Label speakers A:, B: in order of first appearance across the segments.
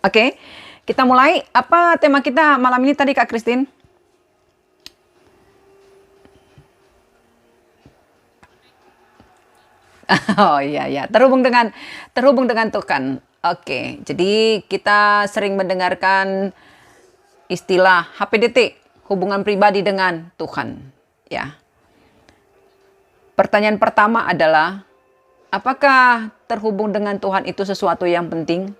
A: Oke, kita mulai. Apa tema kita malam ini tadi Kak Christine? Oh iya ya, terhubung dengan Tuhan. Oke, jadi kita sering mendengarkan istilah HPDT, hubungan pribadi dengan Tuhan. Ya. Pertanyaan pertama adalah, apakah terhubung dengan Tuhan itu sesuatu yang penting?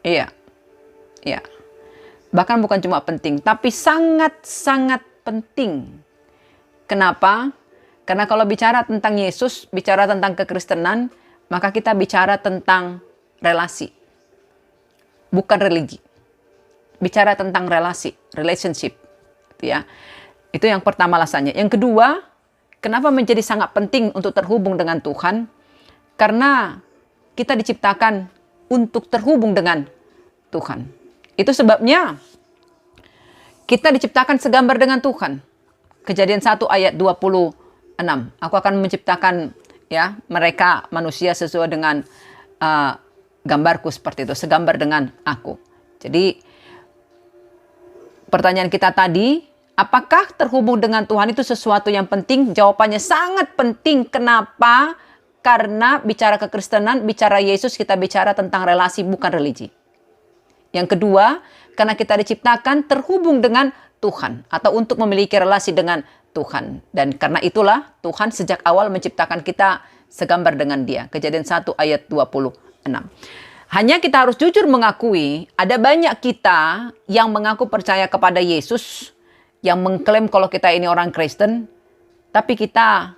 A: Iya, iya. Bahkan bukan cuma penting, tapi sangat-sangat penting. Kenapa? Karena kalau bicara tentang Yesus, bicara tentang kekristenan, maka kita bicara tentang relasi, bukan religi. Bicara tentang relasi, relationship. Ya. Itu yang pertama alasannya. Yang kedua, kenapa menjadi sangat penting untuk terhubung dengan Tuhan? Karena kita diciptakan untuk terhubung dengan Tuhan. Itu sebabnya kita diciptakan segambar dengan Tuhan. Kejadian 1 ayat 26. Aku akan menciptakan ya mereka manusia sesuai dengan gambarku seperti itu, segambar dengan aku. Jadi pertanyaan kita tadi, apakah terhubung dengan Tuhan itu sesuatu yang penting? Jawabannya sangat penting. Kenapa? Karena bicara kekristenan, bicara Yesus, kita bicara tentang relasi, bukan religi. Yang kedua, karena kita diciptakan terhubung dengan Tuhan atau untuk memiliki relasi dengan Tuhan. Dan karena itulah Tuhan sejak awal menciptakan kita segambar dengan Dia. Kejadian 1 ayat 26. Hanya kita harus jujur mengakui, ada banyak kita yang mengaku percaya kepada Yesus, yang mengklaim kalau kita ini orang Kristen, tapi kita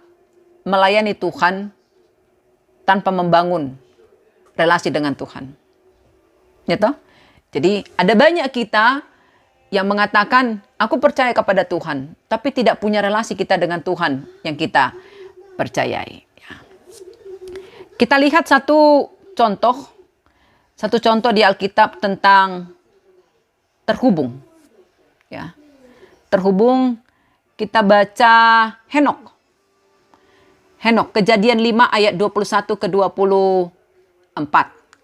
A: melayani Tuhan tanpa membangun relasi dengan Tuhan. Ya toh? Jadi ada banyak kita yang mengatakan, aku percaya kepada Tuhan, tapi tidak punya relasi kita dengan Tuhan yang kita percayai. Ya. Kita lihat satu contoh di Alkitab tentang terhubung. Ya. Terhubung, kita baca Henok. Henok, Kejadian 5 ayat 21 ke 24.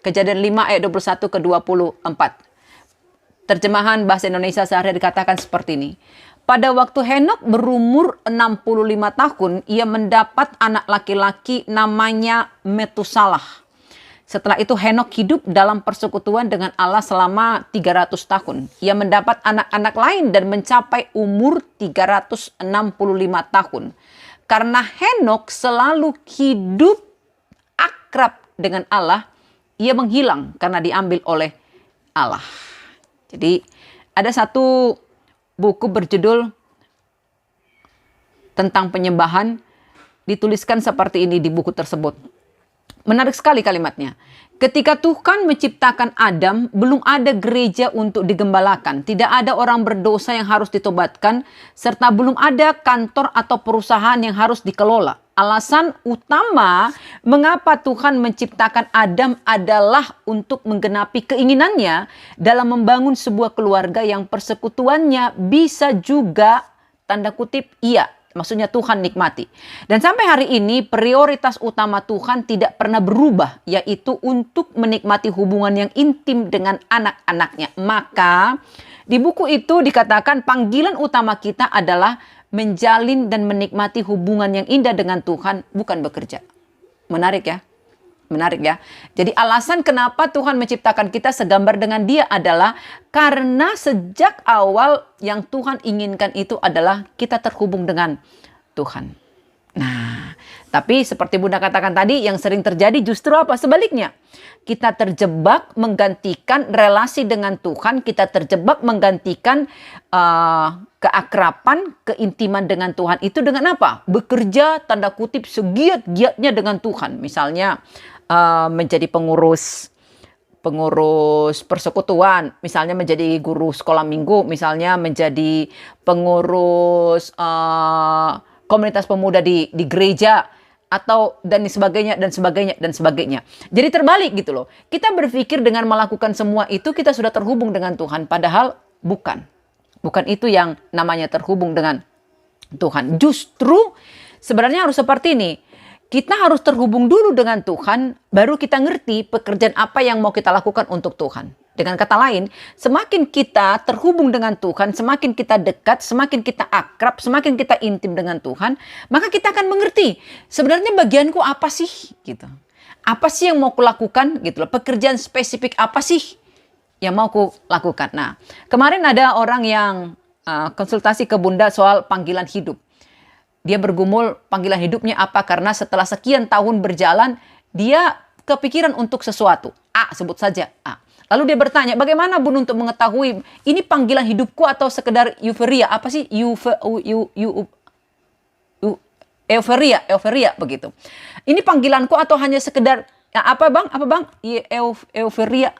A: Kejadian 5 ayat 21 ke 24. Terjemahan bahasa Indonesia sehari dikatakan seperti ini. Pada waktu Henok berumur 65 tahun, ia mendapat anak laki-laki namanya Metusalah. Setelah itu Henok hidup dalam persekutuan dengan Allah selama 300 tahun. Ia mendapat anak-anak lain dan mencapai umur 365 tahun. Karena Henok selalu hidup akrab dengan Allah, ia menghilang karena diambil oleh Allah. Jadi ada satu buku berjudul tentang penyembahan, dituliskan seperti ini di buku tersebut. Menarik sekali kalimatnya. Ketika Tuhan menciptakan Adam, belum ada gereja untuk digembalakan. Tidak ada orang berdosa yang harus ditobatkan, serta belum ada kantor atau perusahaan yang harus dikelola. Alasan utama mengapa Tuhan menciptakan Adam adalah untuk menggenapi keinginannya dalam membangun sebuah keluarga yang persekutuannya bisa juga, tanda kutip, maksudnya Tuhan nikmati. Dan sampai hari ini prioritas utama Tuhan tidak pernah berubah, yaitu untuk menikmati hubungan yang intim dengan anak-anaknya. Maka di buku itu dikatakan panggilan utama kita adalah menjalin dan menikmati hubungan yang indah dengan Tuhan, bukan bekerja. Menarik ya? Menarik ya? Jadi alasan kenapa Tuhan menciptakan kita segambar dengan Dia adalah karena sejak awal yang Tuhan inginkan itu adalah kita terhubung dengan Tuhan. Nah, tapi seperti Bunda katakan tadi, yang sering terjadi justru apa? Sebaliknya. Kita terjebak menggantikan relasi dengan Tuhan, kita terjebak menggantikan keakraban, keintiman dengan Tuhan itu dengan apa? Bekerja, tanda kutip, segiat-giatnya dengan Tuhan. Misalnya menjadi pengurus persekutuan, misalnya menjadi guru sekolah minggu, misalnya menjadi pengurus komunitas pemuda di gereja, atau dan sebagainya. Jadi terbalik gitu loh. Kita berpikir dengan melakukan semua itu kita sudah terhubung dengan Tuhan, padahal bukan. Bukan itu yang namanya terhubung dengan Tuhan. Justru sebenarnya harus seperti ini. kita harus terhubung dulu dengan Tuhan, baru kita ngerti pekerjaan apa yang mau kita lakukan untuk Tuhan. Dengan kata lain, semakin kita terhubung dengan Tuhan, semakin kita dekat, semakin kita akrab, semakin kita intim dengan Tuhan, maka kita akan mengerti sebenarnya bagianku apa sih gitu. Apa sih yang mau kulakukan gitu loh. Pekerjaan spesifik apa sih yang mau kulakukan. Nah, kemarin ada orang yang konsultasi ke Bunda soal panggilan hidup. Dia bergumul panggilan hidupnya apa, karena setelah sekian tahun berjalan, dia kepikiran untuk sesuatu. A, sebut saja A. Lalu dia bertanya, bagaimana Bun untuk mengetahui ini panggilan hidupku atau sekedar euforia? Apa sih euforia begitu. Ini panggilanku atau hanya sekedar apa bang? Euforia.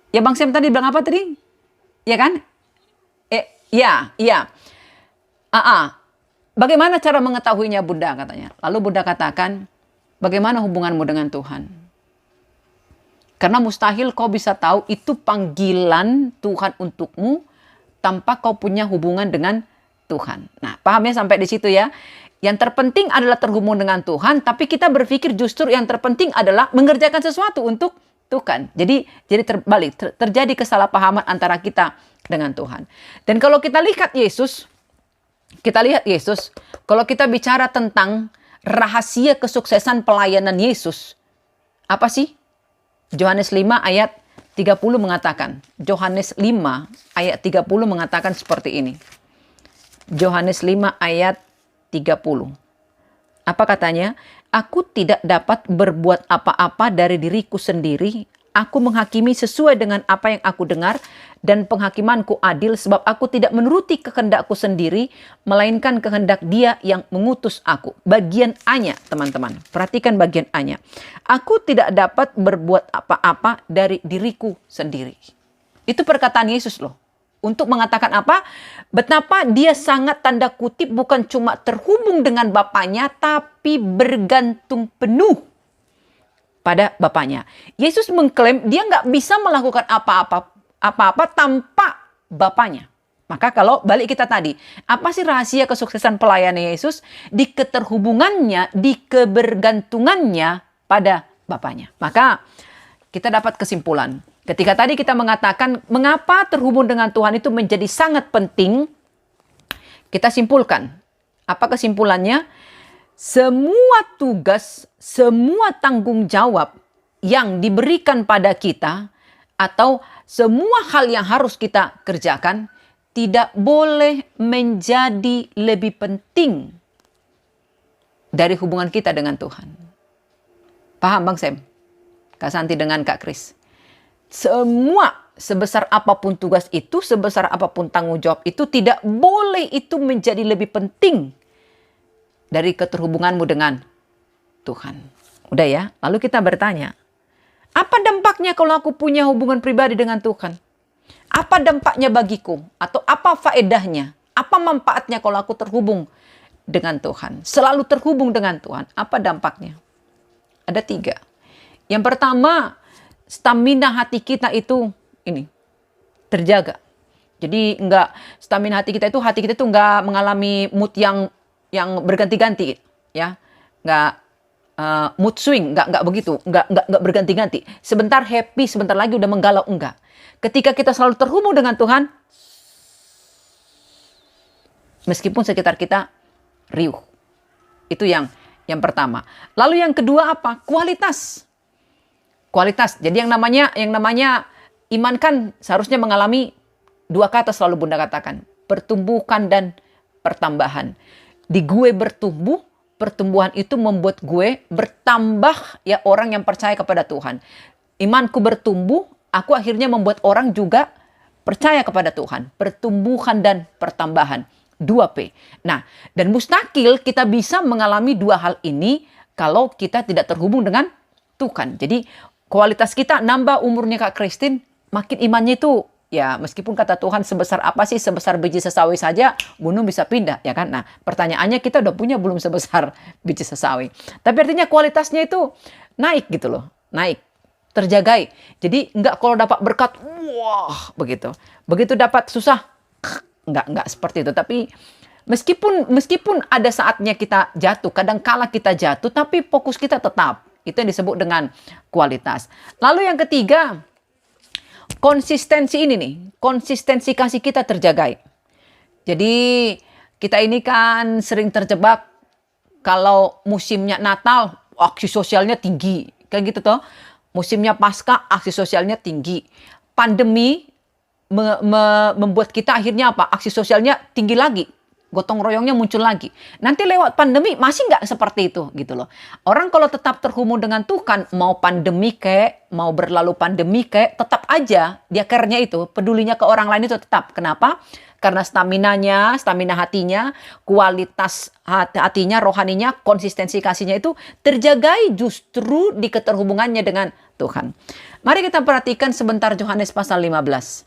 A: Ya Bang Sam tadi bilang apa tadi? Ya kan? Iya. Bagaimana cara mengetahuinya Bunda katanya? Lalu Bunda katakan, bagaimana hubunganmu dengan Tuhan? Karena mustahil kau bisa tahu itu panggilan Tuhan untukmu tanpa kau punya hubungan dengan Tuhan. Nah, paham ya sampai di situ ya? Yang terpenting adalah terhubung dengan Tuhan, tapi kita berpikir justru yang terpenting adalah mengerjakan sesuatu untuk Tuhan. Jadi terbalik, terjadi kesalahpahaman antara kita dengan Tuhan. Dan kalau kita lihat Yesus, kalau kita bicara tentang rahasia kesuksesan pelayanan Yesus, apa sih? Yohanes 5 ayat 30 mengatakan. Yohanes 5 ayat 30 mengatakan seperti ini. Yohanes 5 ayat 30. Apa katanya? Aku tidak dapat berbuat apa-apa dari diriku sendiri. Aku menghakimi sesuai dengan apa yang aku dengar, dan penghakimanku adil sebab aku tidak menuruti kehendakku sendiri, melainkan kehendak Dia yang mengutus aku. Bagian A-nya, teman-teman. Perhatikan bagian A-nya. Aku tidak dapat berbuat apa-apa dari diriku sendiri. Itu perkataan Yesus loh. Untuk mengatakan apa? Betapa dia sangat tanda kutip bukan cuma terhubung dengan Bapaknya, tapi bergantung penuh pada Bapaknya. Yesus mengklaim dia nggak bisa melakukan apa-apa tanpa Bapaknya. Maka kalau balik kita tadi, apa sih rahasia kesuksesan pelayanan Yesus? Di keterhubungannya, di kebergantungannya pada Bapaknya. Maka kita dapat kesimpulan. Ketika tadi kita mengatakan mengapa terhubung dengan Tuhan itu menjadi sangat penting, kita simpulkan. Apa kesimpulannya? Semua tugas, semua tanggung jawab yang diberikan pada kita atau semua hal yang harus kita kerjakan tidak boleh menjadi lebih penting dari hubungan kita dengan Tuhan. Paham Bang Sam? Kak Santi dengan Kak Kris. Semua sebesar apapun tugas itu, sebesar apapun tanggung jawab itu tidak boleh itu menjadi lebih penting dari keterhubunganmu dengan Tuhan. Udah ya, lalu kita bertanya, apa dampaknya kalau aku punya hubungan pribadi dengan Tuhan? Apa dampaknya bagiku? Atau apa faedahnya? Apa manfaatnya kalau aku terhubung dengan Tuhan? Selalu terhubung dengan Tuhan. Apa dampaknya? Ada 3. Yang pertama, stamina hati kita itu ini terjaga. Jadi stamina hati kita itu enggak mengalami mood yang berganti-ganti ya. Enggak mood swing, enggak begitu, enggak berganti-ganti. Sebentar happy, sebentar lagi udah menggalau, enggak. Ketika kita selalu terhubung dengan Tuhan, meskipun sekitar kita riuh. Itu yang pertama. Lalu yang kedua apa? Kualitas. Jadi yang namanya iman kan seharusnya mengalami 2 kata selalu Bunda katakan. Pertumbuhan dan pertambahan. Di gue bertumbuh, pertumbuhan itu membuat gue bertambah ya orang yang percaya kepada Tuhan. Imanku bertumbuh, aku akhirnya membuat orang juga percaya kepada Tuhan. Pertumbuhan dan pertambahan. 2P. Nah, dan mustahil kita bisa mengalami 2 hal ini kalau kita tidak terhubung dengan Tuhan. Jadi kualitas kita nambah umurnya Kak Christine, makin imannya itu ya meskipun kata Tuhan sebesar apa sih, sebesar biji sesawi saja gunung bisa pindah ya kan. Nah pertanyaannya kita udah punya belum sebesar biji sesawi. Tapi artinya kualitasnya itu naik gitu loh, naik, terjagai. Jadi enggak kalau dapat berkat, wah begitu. Begitu dapat susah, enggak seperti itu. Tapi Meskipun ada saatnya kita jatuh, kadang kala kita jatuh, tapi fokus kita tetap. Itu yang disebut dengan kualitas. Lalu yang ketiga, konsistensi ini nih. Konsistensi kasih kita terjaga. Jadi kita ini kan sering terjebak kalau musimnya Natal, aksi sosialnya tinggi. Kan gitu toh. Musimnya Paskah, aksi sosialnya tinggi. Pandemi membuat kita akhirnya apa? Aksi sosialnya tinggi lagi. Gotong royongnya muncul lagi. Nanti lewat pandemi masih nggak seperti itu gitu loh. Orang kalau tetap terhubung dengan Tuhan, mau pandemi kayak, mau berlalu pandemi kayak, tetap aja dia care-nya itu, pedulinya ke orang lain itu tetap. Kenapa? Karena stamina hatinya, kualitas hatinya, rohaninya, konsistensi kasihnya itu terjagai justru di keterhubungannya dengan Tuhan. Mari kita perhatikan sebentar Yohanes pasal 15.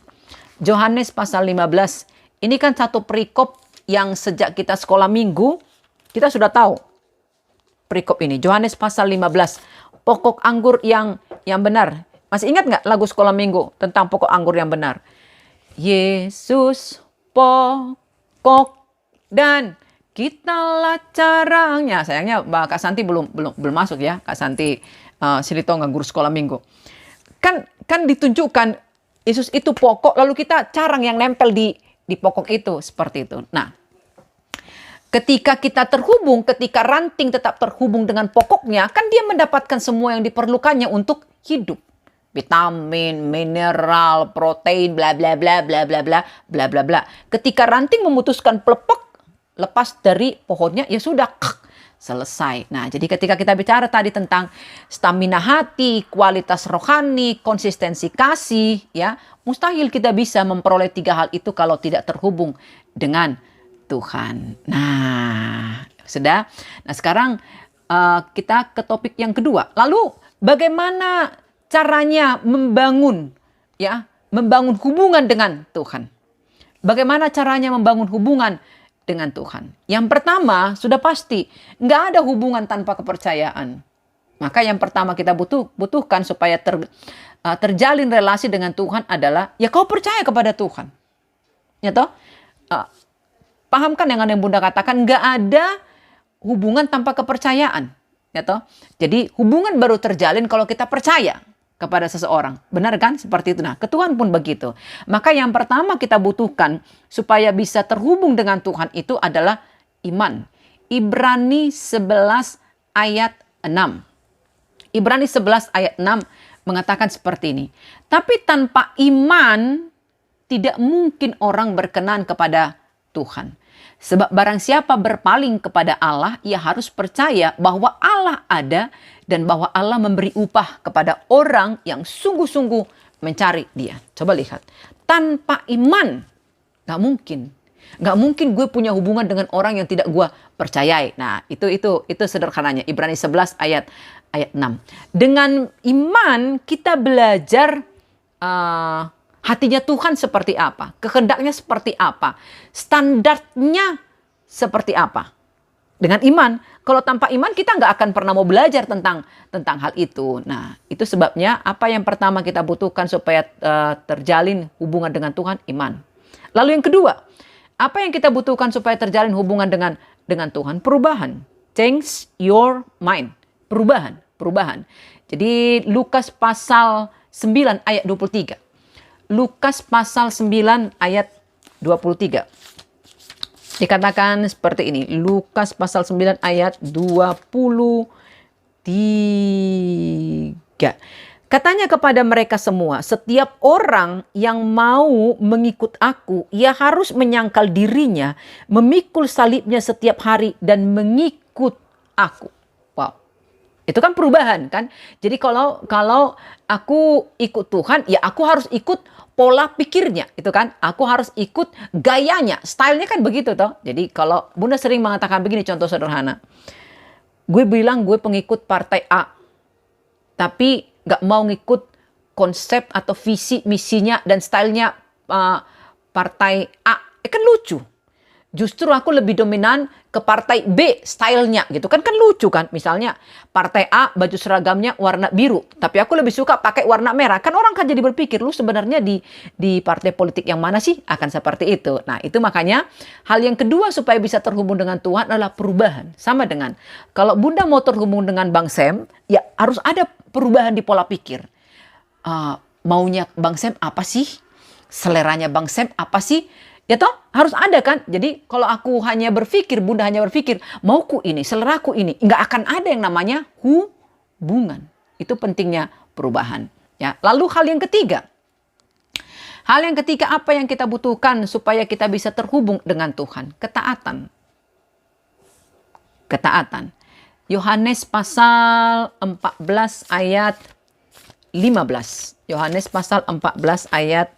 A: Yohanes pasal 15, ini kan satu perikop yang sejak kita sekolah minggu, kita sudah tahu perikop ini. Yohanes pasal 15, pokok anggur yang benar. Masih ingat nggak lagu sekolah minggu tentang pokok anggur yang benar? Yesus pokok dan kitalah caranya. Sayangnya Kak Santi belum masuk ya. Kak Santi Silitong guru sekolah minggu. Kan ditunjukkan Yesus itu pokok, lalu kita carang yang nempel di pokok itu, seperti itu. Nah, ketika kita terhubung, ketika ranting tetap terhubung dengan pokoknya, kan dia mendapatkan semua yang diperlukannya untuk hidup. Vitamin, mineral, protein, bla bla bla bla bla bla bla bla bla. Ketika ranting memutuskan pelepek, lepas dari pohonnya, ya sudah, selesai. Nah, jadi ketika kita bicara tadi tentang stamina hati, kualitas rohani, konsistensi kasih, ya, mustahil kita bisa memperoleh 3 hal itu kalau tidak terhubung dengan Tuhan. Nah, sudah. Nah, sekarang kita ke topik yang kedua. Lalu, bagaimana caranya membangun hubungan dengan Tuhan? Bagaimana caranya membangun hubungan dengan Tuhan? Yang pertama, sudah pasti, nggak ada hubungan tanpa kepercayaan. Maka yang pertama kita butuhkan supaya terjalin relasi dengan Tuhan adalah, ya kau percaya kepada Tuhan. Ya toh? Pahamkan yang Bunda katakan, nggak ada hubungan tanpa kepercayaan. Ya toh? Jadi hubungan baru terjalin kalau kita percaya kepada seseorang. Benar kan? Seperti itu. Nah, ke Tuhan pun begitu. Maka yang pertama kita butuhkan supaya bisa terhubung dengan Tuhan itu adalah iman. Ibrani 11 ayat 6. Ibrani 11 ayat 6 mengatakan seperti ini. Tapi tanpa iman tidak mungkin orang berkenan kepada Tuhan. Sebab barang siapa berpaling kepada Allah, ia harus percaya bahwa Allah ada dan bahwa Allah memberi upah kepada orang yang sungguh-sungguh mencari Dia. Coba lihat, tanpa iman gak mungkin. Gak mungkin gue punya hubungan dengan orang yang tidak gue percayai. Nah, itu sederhananya. Ibrani 11 ayat 6. Dengan iman kita belajar hatinya Tuhan seperti apa, kehendaknya seperti apa, standarnya seperti apa. Dengan iman, kalau tanpa iman kita nggak akan pernah mau belajar tentang hal itu. Nah, itu sebabnya apa yang pertama kita butuhkan supaya terjalin hubungan dengan Tuhan, iman. Lalu yang kedua, apa yang kita butuhkan supaya terjalin hubungan dengan Tuhan? Perubahan. Change your mind. Perubahan. Jadi Lukas pasal 9 ayat 23. Lukas pasal 9 ayat 23. Dikatakan seperti ini. Lukas pasal 9 ayat 23. Katanya kepada mereka semua, setiap orang yang mau mengikut aku, ia harus menyangkal dirinya, memikul salibnya setiap hari dan mengikut aku. Wow. Itu kan perubahan kan. Jadi kalau aku ikut Tuhan, ya aku harus ikut pola pikirnya, itu kan. Aku harus ikut gayanya, stylenya kan begitu toh. Jadi kalau Bunda sering mengatakan begini, contoh sederhana. Gue bilang gue pengikut partai A, tapi gak mau ngikut konsep atau visi misinya dan stylenya partai A. Kan lucu. Justru aku lebih dominan ke partai B stylenya gitu kan lucu kan. Misalnya partai A baju seragamnya warna biru, tapi aku lebih suka pakai warna merah. Kan orang kan jadi berpikir, lu sebenarnya di partai politik yang mana sih? Akan seperti itu. Nah, itu makanya hal yang kedua supaya bisa terhubung dengan Tuhan adalah perubahan. Sama dengan kalau Bunda mau terhubung dengan Bang Sam, ya harus ada perubahan di pola pikir. Maunya Bang Sam apa sih? Seleranya Bang Sam apa sih? Ya toh harus ada kan. Jadi kalau aku hanya berpikir, Bunda hanya berpikir, mauku ini, seleraku ini, nggak akan ada yang namanya hubungan. Itu pentingnya perubahan. Ya. Lalu hal yang ketiga. Hal yang ketiga apa yang kita butuhkan supaya kita bisa terhubung dengan Tuhan? Ketaatan. Ketaatan. Yohanes pasal 14 ayat 15. Yohanes pasal 14 ayat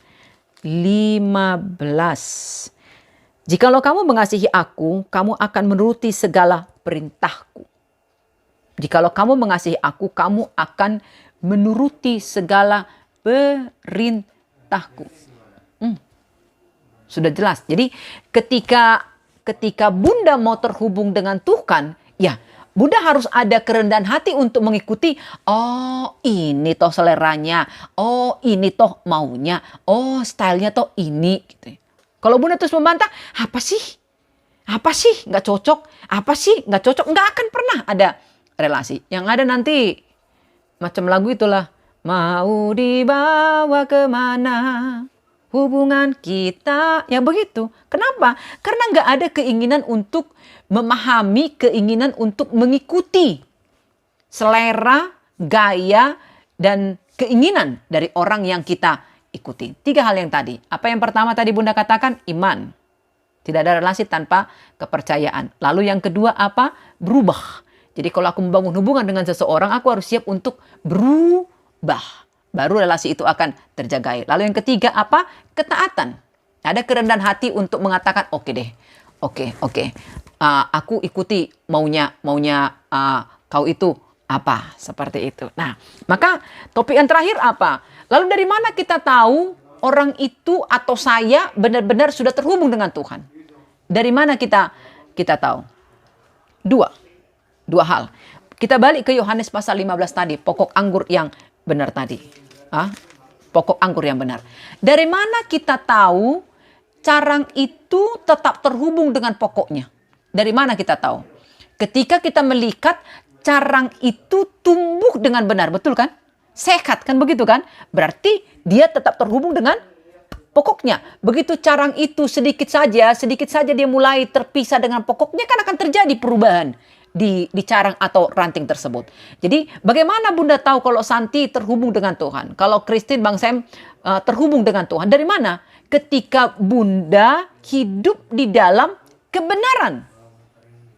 A: 15. Jikalau kamu mengasihi aku, kamu akan menuruti segala perintahku. Jikalau kamu mengasihi aku, kamu akan menuruti segala perintahku. Sudah jelas. Jadi ketika Bunda mau terhubung dengan Tuhan, ya Bunda harus ada kerendahan hati untuk mengikuti. Oh, ini toh seleranya. Oh, ini toh maunya. Oh, stylenya toh ini. Gitu. Kalau Bunda terus membantah, apa sih? Apa sih? Nggak cocok. Apa sih? Nggak cocok. Nggak akan pernah ada relasi. Yang ada nanti macam lagu itulah. Mau dibawa kemana hubungan kita. Ya begitu. Kenapa? Karena nggak ada keinginan untuk memahami, keinginan untuk mengikuti selera, gaya, dan keinginan dari orang yang kita ikuti. 3 hal yang tadi. Apa yang pertama tadi Bunda katakan? Iman. Tidak ada relasi tanpa kepercayaan. Lalu yang kedua apa? Berubah. Jadi kalau aku membangun hubungan dengan seseorang, aku harus siap untuk berubah. Baru relasi itu akan terjaga. Lalu yang ketiga apa? Ketaatan. Ada kerendahan hati untuk mengatakan, oke deh. Oke. Aku ikuti maunya kau itu apa, seperti itu. Nah, maka topik yang terakhir apa? Lalu dari mana kita tahu orang itu atau saya benar-benar sudah terhubung dengan Tuhan? Dari mana kita tahu? Dua hal. Kita balik ke Yohanes pasal 15 tadi, pokok anggur yang benar tadi. Pokok anggur yang benar. Dari mana kita tahu carang itu tetap terhubung dengan pokoknya? Dari mana kita tahu? Ketika kita melihat carang itu tumbuh dengan benar, betul kan? Sehat kan begitu kan? Berarti dia tetap terhubung dengan pokoknya. Begitu carang itu sedikit saja dia mulai terpisah dengan pokoknya, kan akan terjadi perubahan di carang atau ranting tersebut. Jadi bagaimana Bunda tahu kalau Santi terhubung dengan Tuhan? Kalau Christine, Bang Sam terhubung dengan Tuhan? Dari mana? Ketika Bunda hidup di dalam kebenaran.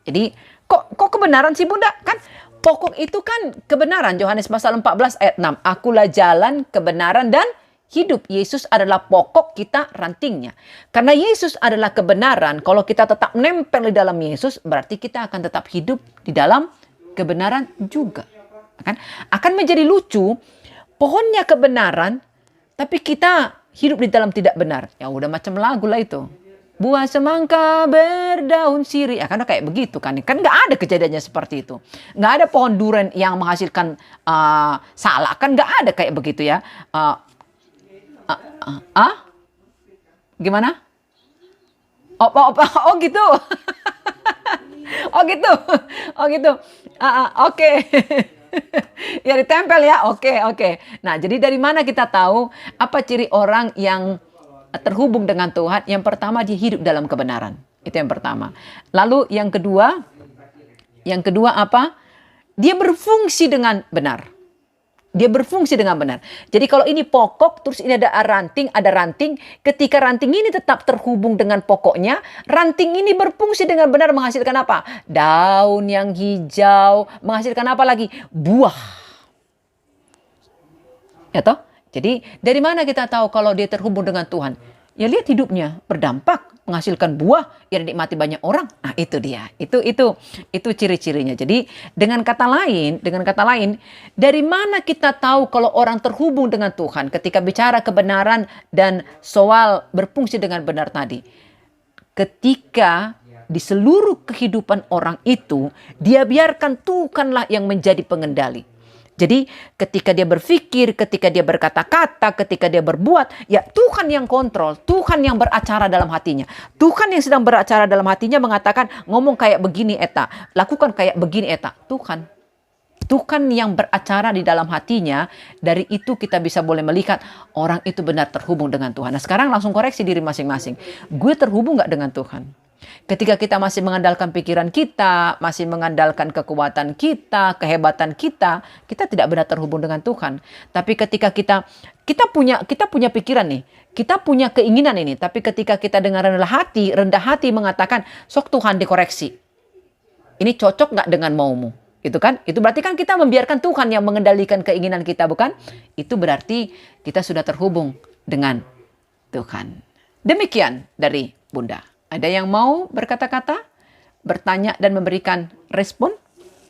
A: Jadi kok kebenaran sih Bunda? Kan pokok itu kan kebenaran. Yohanes pasal 14 ayat 6. Akulah jalan, kebenaran, dan hidup. Yesus adalah pokok, kita rantingnya. Karena Yesus adalah kebenaran. Kalau kita tetap nempel di dalam Yesus, berarti kita akan tetap hidup di dalam kebenaran juga. Akan menjadi lucu, pohonnya kebenaran, tapi kita hidup di dalam tidak benar. Ya udah macam lagu lah itu. Buah semangka berdaun sirih. Karena kayak begitu kan. Kan nggak ada kejadiannya seperti itu. Nggak ada pohon durian yang menghasilkan salak. Kan nggak ada kayak begitu ya. Gimana? Oh gitu. Oh gitu. Oke. Ya ditempel ya. Oke. Nah, jadi dari mana kita tahu apa ciri orang yang terhubung dengan Tuhan? Yang pertama, dia hidup dalam kebenaran. Itu yang pertama. Lalu yang kedua apa? Dia berfungsi dengan benar. Jadi kalau ini pokok, terus ini ada ranting. Ketika ranting ini tetap terhubung dengan pokoknya, ranting ini berfungsi dengan benar menghasilkan apa? Daun yang hijau, menghasilkan apa lagi? Buah. Ya toh? Jadi dari mana kita tahu kalau dia terhubung dengan Tuhan? Ya lihat hidupnya berdampak, menghasilkan buah yang dinikmati banyak orang. Nah itu dia, itu ciri-cirinya. Jadi dengan kata lain, dari mana kita tahu kalau orang terhubung dengan Tuhan ketika bicara kebenaran dan soal berfungsi dengan benar tadi? Ketika di seluruh kehidupan orang itu, dia biarkan Tuhanlah yang menjadi pengendali. Jadi ketika dia berpikir, ketika dia berkata-kata, ketika dia berbuat, ya Tuhan yang kontrol, Tuhan yang beracara dalam hatinya. Tuhan yang sedang beracara dalam hatinya mengatakan, ngomong kayak begini eta, lakukan kayak begini eta. Tuhan. Tuhan yang beracara di dalam hatinya, dari itu kita bisa boleh melihat orang itu benar terhubung dengan Tuhan. Nah sekarang langsung koreksi diri masing-masing. Gue terhubung gak dengan Tuhan? Ketika kita masih mengandalkan pikiran kita, masih mengandalkan kekuatan kita, kehebatan kita, kita tidak benar terhubung dengan Tuhan. Tapi ketika kita punya pikiran nih, kita punya keinginan ini, tapi ketika kita dengan rendah hati mengatakan, sok Tuhan dikoreksi. Ini cocok nggak dengan maumu? Gitu kan? Itu berarti kan kita membiarkan Tuhan yang mengendalikan keinginan kita, bukan? Itu berarti kita sudah terhubung dengan Tuhan. Demikian dari Bunda. Ada yang mau berkata-kata, bertanya dan memberikan respon?